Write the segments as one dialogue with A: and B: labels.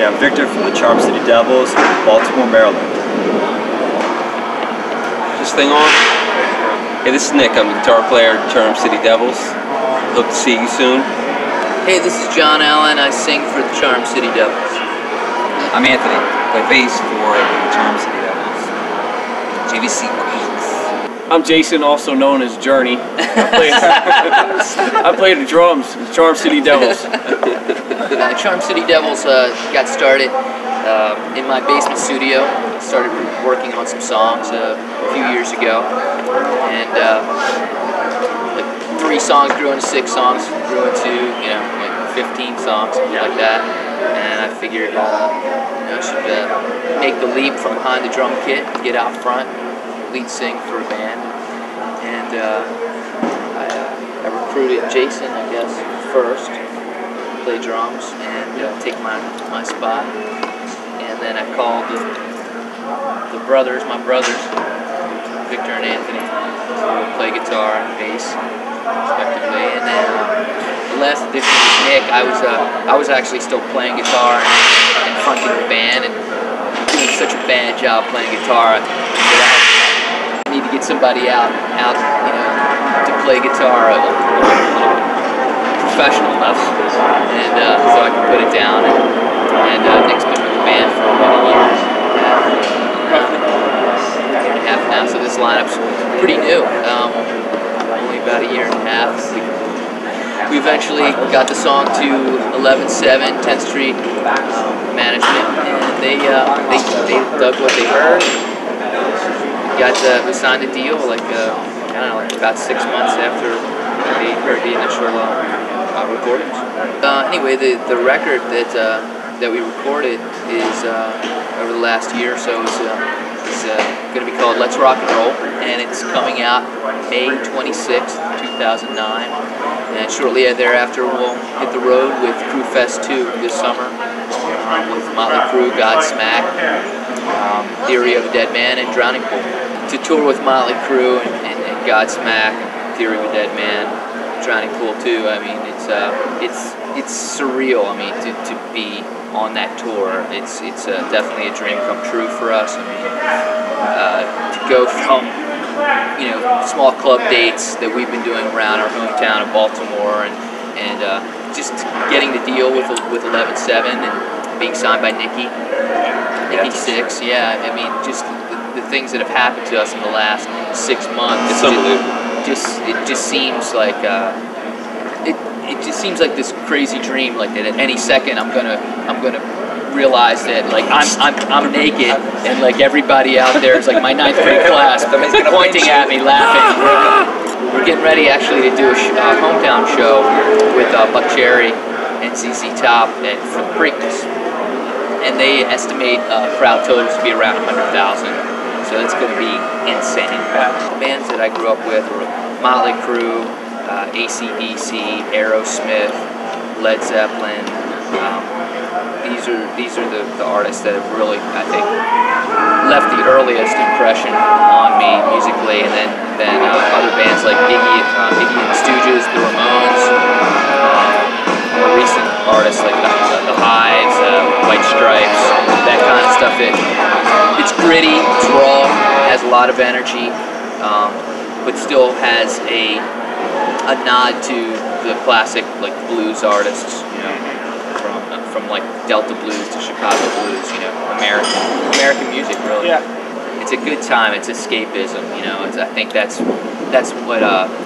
A: We have Victor from the Charm City Devils, Baltimore, Maryland.
B: This thing on? Hey, this is Nick. I'm the guitar player at Charm City Devils. Hope to see you soon.
C: Hey, this is John Allen. I sing for the Charm City Devils.
D: I'm Anthony. I play bass for the Charm City Devils. JVC Queens.
E: I'm Jason, also known as Journey. I play the drums, the Charm City Devils.
C: Charm City Devils got started in my basement studio. Started working on some songs a few years ago, and like 3 songs grew into 6 songs, grew into like 15 songs, something like that. And I figured I should make the leap from behind the drum kit, get out front, lead sing for a band, and I recruited Jason, I guess, first, play drums and take my spot, and then I called my brothers, Victor and Anthony, to play guitar and bass, respectively, and then the last addition was Nick. I was actually still playing guitar and fronting the band and doing such a bad job playing guitar that I need to get somebody out, to play guitar at a professional level, and so I can put it down. And Nick's been with the band for many years, year and a half now. So this lineup's pretty new, only about a year and a half. We eventually got the song to 11-7 10th Street management, and they dug what they heard. We signed a deal like about 6 months after they heard the initial recordings. Anyway, the record that we recorded is over the last year or so is going to be called Let's Rock and Roll, and it's coming out May 26th, 2009. And shortly thereafter, we'll hit the road with Crew Fest 2 this summer with Motley Crue, Godsmack, Theory of a Dead Man, and Drowning Pool. To tour with Motley Crue and Godsmack, Theory of a Dead Man, Drowning Pool 2, I mean, it's surreal. I mean, to be on that tour, it's definitely a dream come true for us. I mean, to go from small club dates that we've been doing around our hometown of Baltimore, and just getting the deal with 11-7 and being signed by Nikki Sixx. Yeah, I mean, just the things that have happened to us in the last 6 months.
B: It's unbelievable.
C: It just seems like it just seems like this crazy dream. Like that at any second I'm gonna realize that like I'm naked and like everybody out there is like my 9th grade class pointing at me, laughing. We're getting ready actually to do a hometown show with Buck Cherry and ZZ Top for the Preakness, and they estimate crowd totals to be around 100,000. So that's going to be insane. The bands that I grew up with were Motley Crue, AC/DC, Aerosmith, Led Zeppelin. These are the artists that have really, I think, left the earliest impression on me musically, and then other bands like Iggy and the Stooges, the Ramones, more recent artists like the Hives, White Stripes, that kind of stuff. It's gritty, it's raw, has a lot of energy, but still has a nod to the classic like blues artists, from like Delta blues to Chicago blues, American music really. Yeah. It's a good time. It's escapism, I think that's what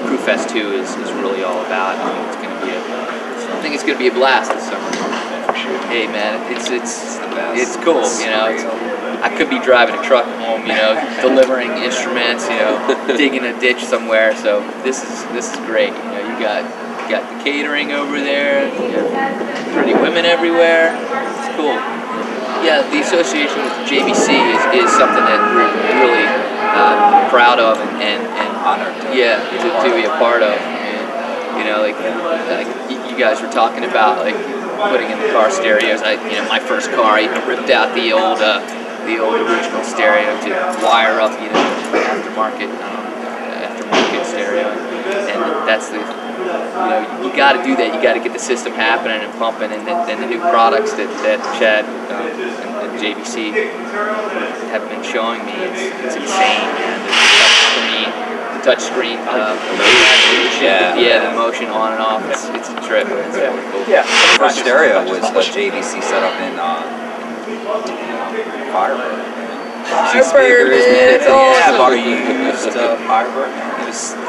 C: Crew Fest 2 is really all about. I think it's gonna be a blast this summer. For sure. Hey man, it's cool. I could be driving a truck home, delivering instruments, digging a ditch somewhere. So this is great. You got the catering over there, pretty women everywhere. It's cool. Yeah, the association with JVC is something that we're really proud of and honored. Yeah, to be a part of. And, like you guys were talking about like putting in the car stereos. My first car, I even ripped out the old original stereo to wire up, aftermarket stereo, and that's you got to do that. You got to get the system happening and pumping, and then the new products that Chad and JVC have been showing me, it's insane, man. The touch screen, the motion on and off. It's a trip. It's really cool.
D: Yeah. First stereo was JVC set up in Firebird.
C: Firebird, man, it's awesome.
D: Yeah, I bought a used Firebird. It was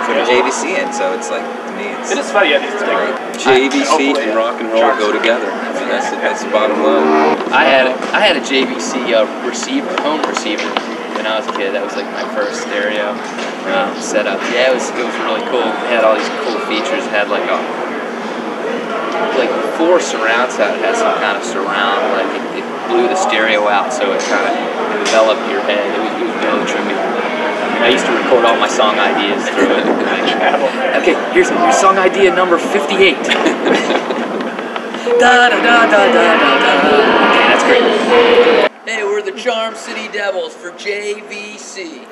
D: from JVC, and so it's like, to me,
E: It is funny, it's great.
B: JVC and rock and roll go together. I mean, that's the bottom line.
C: I had a JVC receiver, home receiver, when I was a kid. That was like my first stereo setup. Yeah, it was really cool. It had all these cool features. It had like 4 surround sound. It had some kind of surround, like it blew the stereo out, so it kind of enveloped your head. It was really trippy. And I used to record all my song ideas through it. Okay, here's song idea number 58. Da da da da da da da. Okay, that's great. Hey, we're the Charm City Devils for JVC.